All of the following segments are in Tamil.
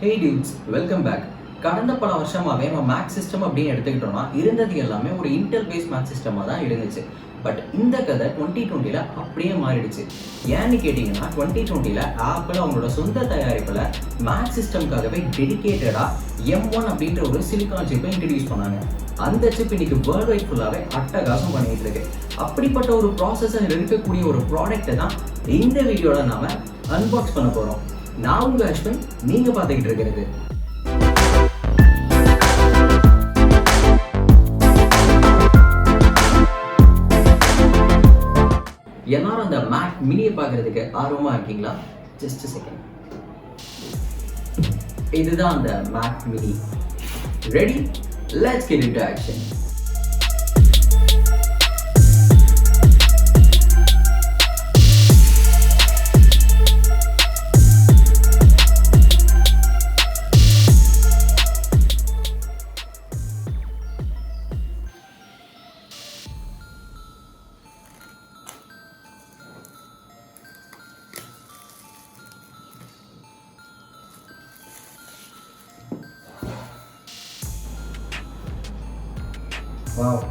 Hey dudes, welcome back. கடந்த பல வருஷமாகவே நம்ம மேக்ஸ் சிஸ்டம் அப்படின்னு எடுத்துக்கிட்டோம்னா இருந்தது எல்லாமே ஒரு இன்டெல் பேஸ்ட் மேக்ஸ் சிஸ்டமாக தான் இருந்துச்சு. பட் இந்த கதை 2020 அப்படியே மாறிடுச்சு. ஏன்னு கேட்டிங்கன்னா 2020 ஆப்பிள் அவங்களோட சொந்த தயாரிப்பில் மேக்ஸ் சிஸ்டம்காகவே டெடிக்கேட்டடாக M1 அப்படின்ற ஒரு சிலிக்கான் சிப்பை இன்ட்ரடியூஸ் பண்ணாங்க. அந்த சிப் இன்னைக்கு வேர்ல்டு வைட் ஃபுல்லாகவே அட்டகாசம் பண்ணிட்டு இருக்கு. அப்படிப்பட்ட ஒரு ப்ராசஸர் இருக்கக்கூடிய ஒரு ப்ராடக்ட்டை தான் இந்த வீடியோவில் நாம் அன்பாக்ஸ் பண்ண போகிறோம். நான் உங்கள் அஸ்வின், நீங்கள் பார்த்துக்கிட்டு இருக்கிறது எல்லாரும் அந்த மேக் மினியை பார்க்கறதுக்கு ஆர்வமாக இருக்கீங்களா? Just second. இதுதான் அந்த Mac mini. Ready? Let's get into action. Wow,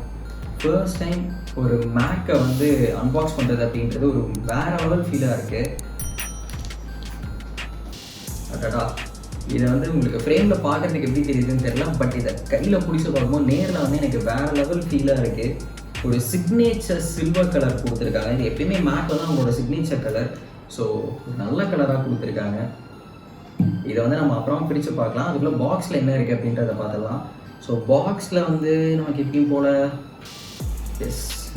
first time ஒரு மேக்கை வந்து அன்பாக்ஸ் பண்ணுறது அப்படின்றது ஒரு வேற லெவல் ஃபீலாக இருக்குது. அடடா, இதை வந்து உங்களுக்கு ஃப்ரேமில் பார்க்குறதுக்கு எப்படி தெரியுதுன்னு தெரியல, பட் இதை கையில் பிடிச்சி பார்க்கும்போது நேரில் வந்து எனக்கு வேற லெவல் ஃபீலாக இருக்குது. ஒரு சிக்னேச்சர் சில்வர் கலர் கொடுத்துருக்காங்க. இது எப்பயுமே மேக் வந்து அவங்களோட சிக்னேச்சர் கலர். ஸோ நல்ல கலராக கொடுத்துருக்காங்க. இதை வந்து நம்ம அப்புறம் பிரித்து பார்க்கலாம். அதுக்குள்ளே பாக்ஸில் என்ன இருக்குது அப்படின்றத பார்த்துக்கலாம். ஸோ பாக்ஸில் வந்து நமக்கு எப்பயும் போல்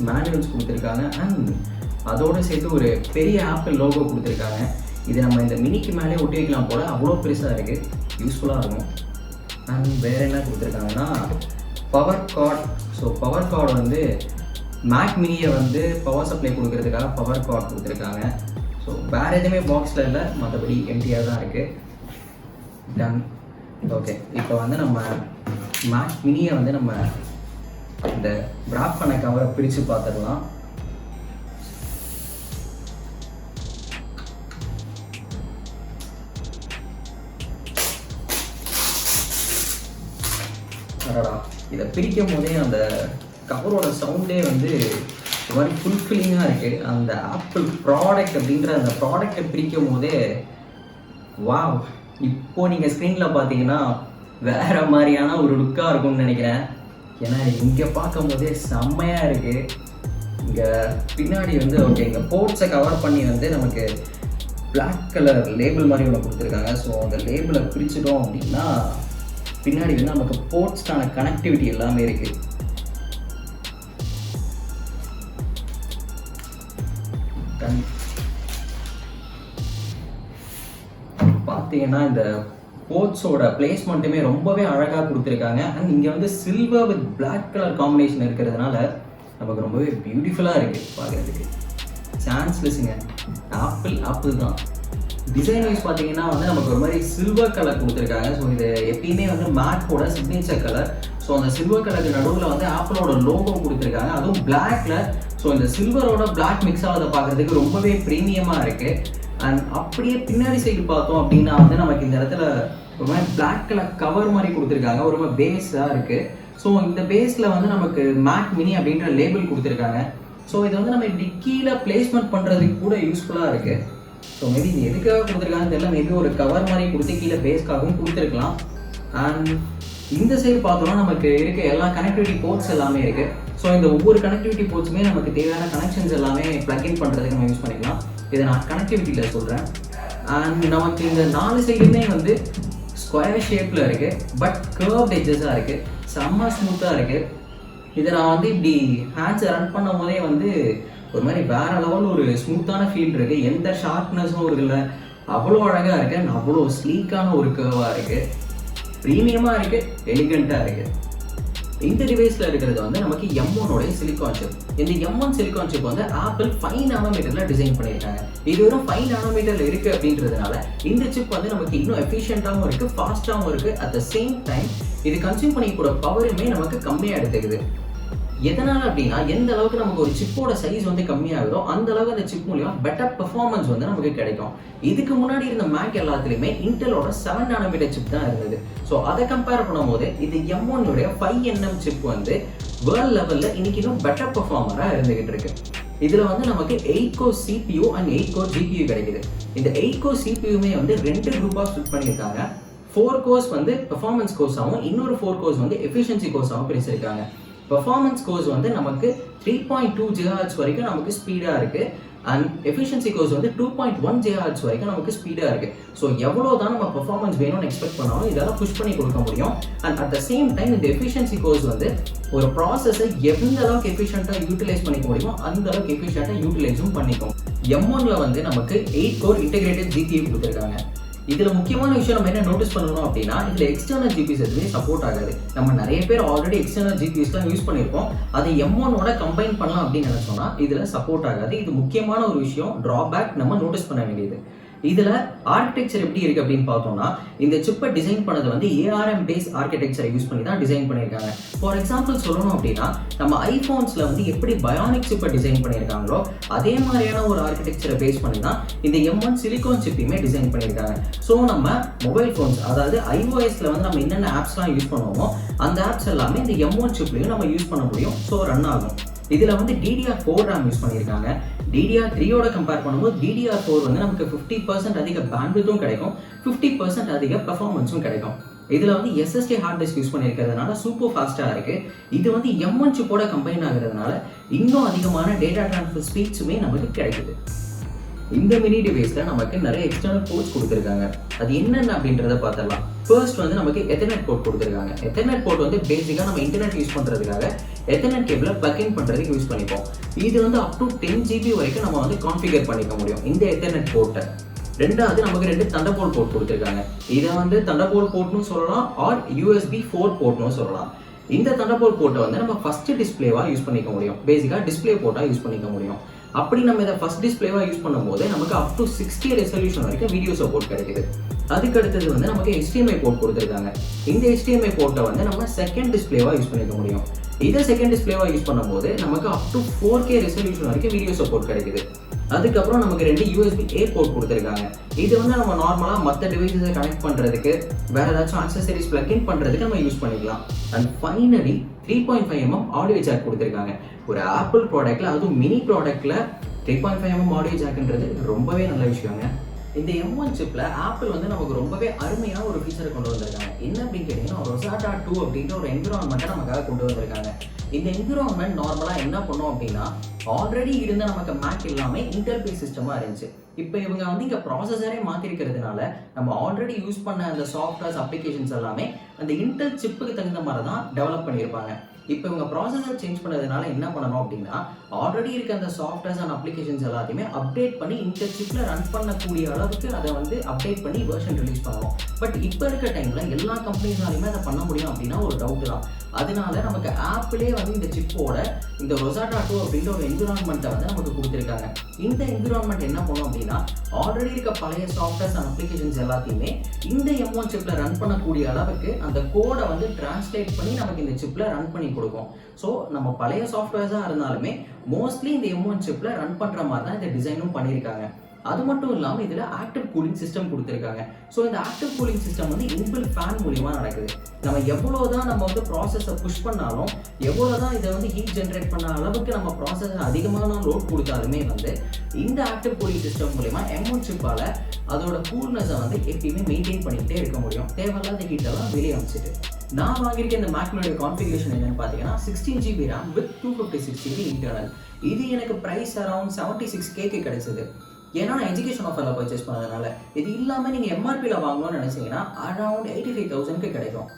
மேனுவல்ஸ் கொடுத்துருக்காங்க அண்ட் அதோடு சேர்த்து ஒரு பெரிய ஆப்பிள் லோகோ கொடுத்துருக்காங்க. இது நம்ம இந்த மினிக்கு மேலே ஒட்டி வைக்கலாம் போல், அவ்வளோ பெருசாக இருக்குது, யூஸ்ஃபுல்லாக இருக்கும். அண்ட் வேறு என்ன கொடுத்துருக்காங்கன்னா power card. So power card வந்து மேக் மினியை வந்து பவர் சப்ளை கொடுக்கறதுக்காக பவர் கார்டு கொடுத்துருக்காங்க. ஸோ வேறு எதுவுமே பாக்ஸில் இல்லை, மற்றபடி எம்டியாக தான் இருக்குது. டன். ஓகே, இப்போ வந்து நம்ம மேக் மினியை வந்து நம்ம இந்த ராப் பண்ண கவரை பிரித்து பார்த்துடலாம். அடடா, இதை பிரிக்கும் போதே அந்த கவரோட சவுண்டே வந்து ஒரு மாதிரி ஃபுல்ஃபில்லிங்காக இருக்குது. அந்த ஆப்பிள் ப்ராடக்ட் அப்படின்ற அந்த ப்ராடக்டை பிரிக்கும் போதே வாவ், இப்போது நீங்கள் ஸ்க்ரீனில் பார்த்தீங்கன்னா வேறு மாதிரியான ஒரு லுக்காக இருக்கும்னு நினைக்கிறேன். ஏன்னா இங்கே பார்க்கும் போதே செம்மையாக இருக்குது. இங்கே பின்னாடி வந்து ஓகே, இங்கே போர்ட்ஸை கவர் பண்ணி வந்து நமக்கு பிளாக் கலர் லேபிள் மாதிரி ஒன்று கொடுத்துருக்காங்க. ஸோ அந்த லேபிளை பிரிச்சிட்டோம் அப்படின்னா பின்னாடி வந்து நமக்கு போர்ட்ஸ்க்கான கனெக்டிவிட்டி எல்லாமே இருக்குது. பார்த்தீங்கன்னா இந்த போர்ட்ஸோட பிளேஸ்மெண்ட்டுமே ரொம்பவே அழகாக கொடுத்துருக்காங்க. அண்ட் இங்கே வந்து silver with black colour combination இருக்கிறதுனால நமக்கு ரொம்பவே பியூட்டிஃபுல்லாக இருக்குது பார்க்குறதுக்கு. சான்ஸ்லெஸ்ஸுங்க, ஆப்பிள் தான். டிசைன் வைஸ் பார்த்தீங்கன்னா வந்து நமக்கு ஒரு மாதிரி சில்வர் கலர் கொடுத்துருக்காங்க. ஸோ இது எப்பயுமே வந்து மேக்கோட சிக்னேச்சர் கலர். ஸோ அந்த சில்வர் கலருக்கு நடுவில் வந்து ஆப்பிளோட லோகோ கொடுத்துருக்காங்க, அதுவும் பிளாக்ல. ஸோ இந்த சில்வரோட பிளாக் மிக்ஸ் ஆகிறத பார்க்குறதுக்கு ரொம்பவே ப்ரீமியமாக இருக்குது. அண்ட் அப்படியே பின்னாடி சைடு பார்த்தோம் அப்படின்னா வந்து நமக்கு இந்த இடத்துல ஒரு மாதிரி பிளாக் கலர் கவர் மாதிரி கொடுத்துருக்காங்க, ஒரு மாதிரி பேஸாக இருக்குது. ஸோ இந்த பேஸில் வந்து நமக்கு மேக் மினி அப்படின்ற லேபிள் கொடுத்துருக்காங்க. ஸோ இதை வந்து நம்ம இப்படி கீழே பிளேஸ்மெண்ட் பண்ணுறதுக்கு கூட யூஸ்ஃபுல்லாக இருக்குது. ஸோ மேபி இது எதுக்காக கொடுத்துருக்காங்கன்னு தெரியல, மேபி ஒரு கவர் மாதிரி கொடுத்து கீழே பேஸ்க்காகவும் கொடுத்துருக்கலாம். அண்ட் இந்த சைடு பார்த்தோம்னா நமக்கு இருக்க எல்லா கனெக்டிவிட்டி போர்ட்ஸ் எல்லாமே இருக்குது. ஸோ இந்த ஒவ்வொரு கனெக்டிவிட்டி போர்ட்ஸுமே நமக்கு தேவையான கனெக்ஷன்ஸ் எல்லாமே ப்ளக்இன் பண்ணுறதுக்கு நம்ம யூஸ் பண்ணிக்கலாம். இதை நான் கனெக்டிவிட்டியில் சொல்கிறேன். அண்ட் நமக்கு இந்த 4 சைடுமே வந்து ஸ்கொயர் ஷேப்பில் இருக்குது, பட் கர்வ்ட் எட்ஜஸாக இருக்குது, செம்ம ஸ்மூத்தாக இருக்குது. இதை நான் வந்து இப்படி ஹேண்ட்ஸை ரன் பண்ணும் போதே வந்து ஒரு மாதிரி வேறு லெவல் ஒரு ஸ்மூத்தான ஃபீல் இருக்குது. எந்த ஷார்ப்னஸும் இருக்குல்ல, அவ்வளோ அழகாக இருக்குது அண்ட் அவ்வளோ ஸ்லீக்கான ஒரு கர்வாக இருக்குது, ப்ரீமியமாக இருக்குது, எலிகண்ட்டாக இருக்குது. இந்த டிவைஸில் இருக்கிறது வந்து நமக்கு M1 சிலிக்கான் சிப். இந்த M1 சிலிக்கான் சிப் வந்து ஆப்பிள் 5 நானோமீட்டரில் டிசைன் பண்ணியிருக்காங்க. இது வெறும் 5 நானோமீட்டரில் இருக்குது அப்படின்றதுனால இந்த சிப் வந்து நமக்கு இன்னும் எஃபிஷியண்ட்டாகவும் இருக்குது, ஃபாஸ்ட்டாகவும் இருக்குது. அட் த சேம் டைம் இது கன்சியூம் பண்ணிக்கூட பவருமே நமக்கு கம்மியாக எடுத்துக்குது. எதனால அப்படின்னா எந்த அளவுக்கு நமக்கு ஒரு சிப்போட சைஸ் வந்து கம்மியாகுதோ அந்த அளவுக்கு அந்த சிப் மூலியமா பெட்டர் பெர்ஃபார்மன்ஸ் வந்து நமக்கு கிடைக்கும். இதுக்கு முன்னாடி இருந்த மேக் எல்லாத்துலயுமே இன்டெலோட 7 நானோமீட்டர் சிப் தான் இருந்தது. ஸோ அதை கம்பேர் பண்ணும்போது இது M1 உடைய 5nm சிப் வந்து வேர்ல்ட் லெவல்ல இன்னைக்கு இன்னும் பெட்டர் பெர்ஃபார்மரா இருந்துகிட்டு இருக்கு. இதுல வந்து நமக்கு 8 core CPU and 8 core GPU கிடைக்குது. இந்த 8 கோர் CPUமே வந்து 2 குரூப்பா ஸ்ப்ளிட் பண்ணியிருக்காங்க. 4 கோர்ஸ் வந்து பெர்ஃபார்மன்ஸ் கோர்ஸாகவும் இன்னொரு 4 கோர்ஸ் வந்து எஃபிஷியன்சி கோர்ஸாகவும் பிரிச்சிருக்காங்க. பெர்ஃபார்மன்ஸ் கோர்ஸ் வந்து நமக்கு 3.2 GHz வரைக்கும் நமக்கு ஸ்பீடா இருக்கு அண்ட் எஃபிஷியன்சி கோர்ஸ் வந்து 2.1 GHz வரைக்கும் நமக்கு ஸ்பீடா இருக்கு. ஸோ எவ்வளோதான் நம்ம பெர்ஃபார்மன்ஸ் வேணும்னு எக்ஸ்பெக்ட் பண்ணாலும் இதெல்லாம் புஷ் பண்ணி கொடுக்க முடியும். And at the same time இந்த எஃபிஷியன்சி கோர்ஸ் வந்து ஒரு ப்ராசஸை எந்த அளவுக்கு எஃபிஷியன்ட்டாக யூட்டிலைஸ் பண்ணிக்க முடியுமோ அந்த அளவுக்கு எஃபிஷியன்ட்டாக யூட்டிலைஸும் பண்ணிக்கும். M1ல வந்து நமக்கு 8 கோர் இன்டெகிரேட்டட் GPU கொடுத்துருக்காங்க. இதுல முக்கியமான விஷயம் நம்ம என்ன நோட்டீஸ் பண்ணணும் அப்படின்னா இதுல எக்ஸ்டர்னல் ஜிபிஎஸ் எதுவுமே சப்போர்ட் ஆகாது. நம்ம நிறைய பேர் ஆல்ரெடி எக்ஸ்டர்னல் ஜிபிஎஸ் தான் யூஸ் பண்ணியிருப்போம். அதை M1ஓட கம்பைன் பண்ணலாம் அப்படின்னு நினைச்சோம்னா இதுல சப்போர்ட் ஆகாது. இது முக்கியமான ஒரு விஷயம், டிராபேக் நம்ம நோட்டீஸ் பண்ண வேண்டியது. இதுல ஆர்கிடெக்சர் எப்படி இருக்கு அப்படின்னு பார்த்தோம்னா இந்த சிப்பை டிசைன் பண்ணது வந்து ARM பேஸ் ஆர்கிடெக்சரை யூஸ் பண்ணி தான் டிசைன் பண்ணியிருக்காங்க. ஃபார் எக்ஸாம்பிள் சொல்லணும் அப்படின்னா நம்ம ஐபோன்ஸ்ல வந்து எப்படி பயானிக் சிப்பை டிசைன் பண்ணியிருக்காங்களோ அதே மாதிரியான ஒரு ஆர்கிடெக்சரை பேஸ் பண்ணி தான் இந்த M1 சிலிகான் சிப்பையுமே டிசைன் பண்ணியிருக்காங்க. ஸோ நம்ம மொபைல் ஃபோன்ஸ் அதாவது iOSல வந்து நம்ம என்னென்ன ஆப்ஸ்லாம் யூஸ் பண்ணுவோமோ அந்த ஆப்ஸ் எல்லாமே இந்த M1 சிப்லையும் நம்ம யூஸ் பண்ண முடியும். ஸோ ரன் ஆகும். இதுல வந்து DDR4 RAM யூஸ் பண்ணியிருக்காங்க. DDR3யோட கம்பேர் பண்ணும்போது DDR4 வந்து நமக்கு 50% அதிக பேண்ட்வித்தும் கிடைக்கும், 50% அதிக பெர்ஃபார்மன்ஸும் கிடைக்கும். இதுல வந்து SSD ஹார்ட் டிஸ்க் யூஸ் பண்ணியிருக்கிறதுனால சூப்பர் ஃபாஸ்டா இருக்கு. இது வந்து M1 சிப்போட கம்பைன் ஆகுறதுனால இன்னும் அதிகமான டேட்டா ட்ரான்ஸ்ஃபர் ஸ்பீட்ஸுமே நமக்கு கிடைக்குது. இந்த மினி டிவைஸ்ல நமக்கு நிறைய எக்ஸ்டர்னல் போர்ட்ஸ் கொடுத்துருக்காங்க. அது என்னென்ன அப்படின்றத பார்த்துடலாம். ஃபர்ஸ்ட் வந்து நமக்கு எத்தர்நெட் போர்ட் கொடுத்துருக்காங்க. எத்தர்நெட் போர்ட் வந்து பேசிக்காக நம்ம இன்டர்நெட் யூஸ் பண்ணுறதுக்காக எத்தர்நெட் கேபிளை பிளக் இன் பண்ணுறதுக்கு யூஸ் பண்ணிப்போம். இது வந்து அப் டு 10 GB வரைக்கும் நம்ம வந்து கான்ஃபிகர் பண்ணிக்க முடியும் இந்த எத்தர்நெட் போர்ட்டை. ரெண்டாவது நமக்கு 2 தண்டர்போல்ட் போர்ட் கொடுத்துருக்காங்க. இதை வந்து தண்டர்போல்ட் போர்ட்னு சொல்லலாம் ஆர் USB 4 போர்ட்னு சொல்லலாம். இந்த தண்டர்போல்ட் போர்ட்டை வந்து நம்ம ஃபர்ஸ்ட் டிஸ்பிளேவா யூஸ் பண்ணிக்க முடியும். பேசிக்காக டிஸ்பிளே போர்ட்டா யூஸ் பண்ணிக்க முடியும். அப்படி நம்ம இதை ஃபர்ஸ்ட் டிஸ்பிளேவா யூஸ் பண்ணும்போது நமக்கு அப் டு 60 ரெசல்யூஷன் வரைக்கும் வீடியோ சப்போர்ட் கிடைக்குது. அதுக்கு அடுத்தது வந்து நமக்கு HDMI போர்ட் கொடுத்துருக்காங்க. இந்த HDMI போர்ட்டை வந்து நம்ம செகண்ட் டிஸ்பிளேவா யூஸ் பண்ணிக்க முடியும். இதை செகண்ட் டிஸ்பிளேவா யூஸ் பண்ணும்போது நமக்கு அப் டு 4K ரெசல்யூஷன் வரைக்கும் வீடியோ சப்போர்ட் கிடைக்குது. அதுக்கப்புறம் நமக்கு 2 USB-A போர்ட் கொடுத்துருக்காங்க. இது வந்து நம்ம நார்மலாக மற்ற டிவைஸை கனெக்ட் பண்ணுறதுக்கு வேற ஏதாச்சும் ஆக்சசரிஸ் பிளக்இன் பண்ணுறதுக்கு நம்ம யூஸ் பண்ணிக்கலாம். And finally 3.5mm audio jack கொடுத்துருக்காங்க. ஒரு ஆப்பிள் ப்ராடக்ட்ல அதுவும் மினி ப்ராடக்ட்ல 3.5mm ஆடியோ ஜாக்ன்றது ரொம்பவே நல்ல விஷயங்க. இந்த M1 சிப்ல ஆப்பிள் வந்து நமக்கு ரொம்பவே அருமையான ஒரு ஃபீச்சரை கொண்டு வந்திருக்காங்க. என்ன அப்படின்னு கேட்டீங்கன்னா Rosetta 2 அப்படின்ற ஒரு என்விரான்மெண்ட்டை நமக்காக கொண்டு வந்திருக்காங்க. இந்த என்விரான்மெண்ட் நார்மலா என்ன பண்ணும் அப்படின்னா ஆல்ரெடி இருந்த நமக்கு மேக் எல்லாமே இன்டெல் பேஸ் சிஸ்டமா இருந்துச்சு. இப்போ இவங்க வந்து இங்க ப்ராசஸரே மாத்திருக்கிறதுனால நம்ம ஆல்ரெடி யூஸ் பண்ண அந்த சாஃப்ட்வேர்ஸ் அப்ளிகேஷன்ஸ் எல்லாமே அந்த இன்டெல் சிப்புக்கு தகுந்த மாதிரி தான் டெவலப் பண்ணியிருப்பாங்க. இப்போ இவங்க ப்ராசஸர் சேஞ்ச் பண்ணதுனால என்ன பண்ணணும் அப்படின்னா ஆல்ரெடி இருக்க அந்த சாஃப்ட்வேர்ஸ் அண்ட் அப்ளிகேஷன்ஸ் எல்லாத்தையுமே அப்டேட் பண்ணி இந்த சிப்ல ரன் பண்ணக்கூடிய அளவுக்கு அதை வந்து அப்டேட் பண்ணி வெர்ஷன் ரிலீஸ் பண்ணணும். பட் இப்போ இருக்க டைம்ல எல்லா கம்பெனிஸாலையுமே அதை பண்ண முடியும் அப்படின்னா ஒரு டவுட் தான். அதனால நமக்கு ஆப்பிளே வந்து இந்த சிப்போட இந்த Rosetta 2 அப்படின்ற ஒரு என்விரான்மெண்ட்டை வந்து நமக்கு கொடுத்துருக்காங்க. இந்த என்விரான்மெண்ட் என்ன பண்ணும் அப்படின்னா ஆல்ரெடி இருக்க பழைய சாஃப்ட்வேர்ஸ் அண்ட் அப்ளிகேஷன்ஸ் எல்லாத்தையுமே இந்த M1 சிப்ல ரன் பண்ணக்கூடிய அளவுக்கு அந்த கோடை வந்து டிரான்ஸ்லேட் பண்ணி நமக்கு இந்த சிப்ல ரன் பண்ணி கொடுக்கும். ஸோ நம்ம பழைய சாஃப்ட்வேர்ஸாக இருந்தாலுமே மோஸ்ட்லி இந்த M1 சிப்ல ரன் பண்ற மாதிரி தான் இந்த டிசைனும் பண்ணியிருக்காங்க. அது மட்டும் இல்லாமல் இதில் ஆக்டிவ் கூலிங் சிஸ்டம் கொடுத்துருக்காங்க. ஸோ இந்த ஆக்டிவ் கூலிங் சிஸ்டம் வந்து இன்பில்ட் ஃபேன் மூலியமாக நடக்குது. நம்ம எவ்வளோதான் நம்ம வந்து ப்ராசஸை புஷ் பண்ணாலும் எவ்வளோதான் இதை வந்து ஹீட் ஜென்ரேட் பண்ண அளவுக்கு நம்ம ப்ராசஸை அதிகமான லோட் கொடுத்தாலுமே வந்து இந்த ஆக்டிவ் கூலிங் சிஸ்டம் மூலிமா M1 சிப்பால் அதோட கூல்னஸை வந்து எப்பயுமே மெயின்டைன் பண்ணிக்கிட்டே இருக்க முடியும். தேவையில்லாத ஹீட்டெல்லாம் வெளியே அமைச்சிட்டு நான் வாங்கியிருக்க இந்த மேக்னுடைய கான்ஃபிகரேஷன் என்னன்னு பார்த்தீங்கன்னா 16 GB RAM with 256 GB internal. இது எனக்கு ப்ரைஸ் அரௌண்ட் 76K கிடைச்சது. ஏன்னா நான் எஜுகேஷன் ஆஃபரில் பர்ச்சேஸ் பண்ணதுனால. இது இல்லாமல் நீங்கள் எம்ஆர்பியில் வாங்கணும்னு நினச்சிங்கன்னா அரௌண்ட் 85,000 கிடைக்கும்.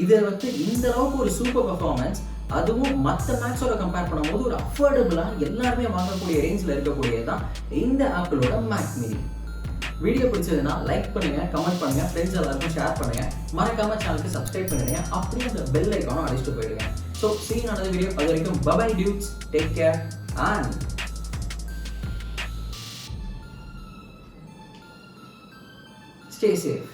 இதை வந்து இந்த அளவுக்கு ஒரு சூப்பர் பர்ஃபார்மன்ஸ், அதுவும் மற்ற மேக்ஸோட கம்பேர் பண்ணும்போது ஒரு அஃபோர்டபுளாக எல்லாருமே வாங்கக்கூடிய ரேஞ்சில் இருக்கக்கூடியது தான் இந்த ஆப்பிளோட மேக் மினி. வீடியோ பிடிச்சதுன்னா லைக் பண்ணுங்க, கமெண்ட் பண்ணுங்க, ஃப்ரெண்ட்ஸ் எல்லாருக்கும் ஷேர் பண்ணுங்க, மறக்காம சேனலுக்கு சப்ஸ்கிரைப் பண்ணுங்க, அப்படியே அந்த பெல் ஐக்கானும் அடிச்சுட்டு போயிடுங்க. So see you another video. அது வரைக்கும் bye dudes, take care and stay safe.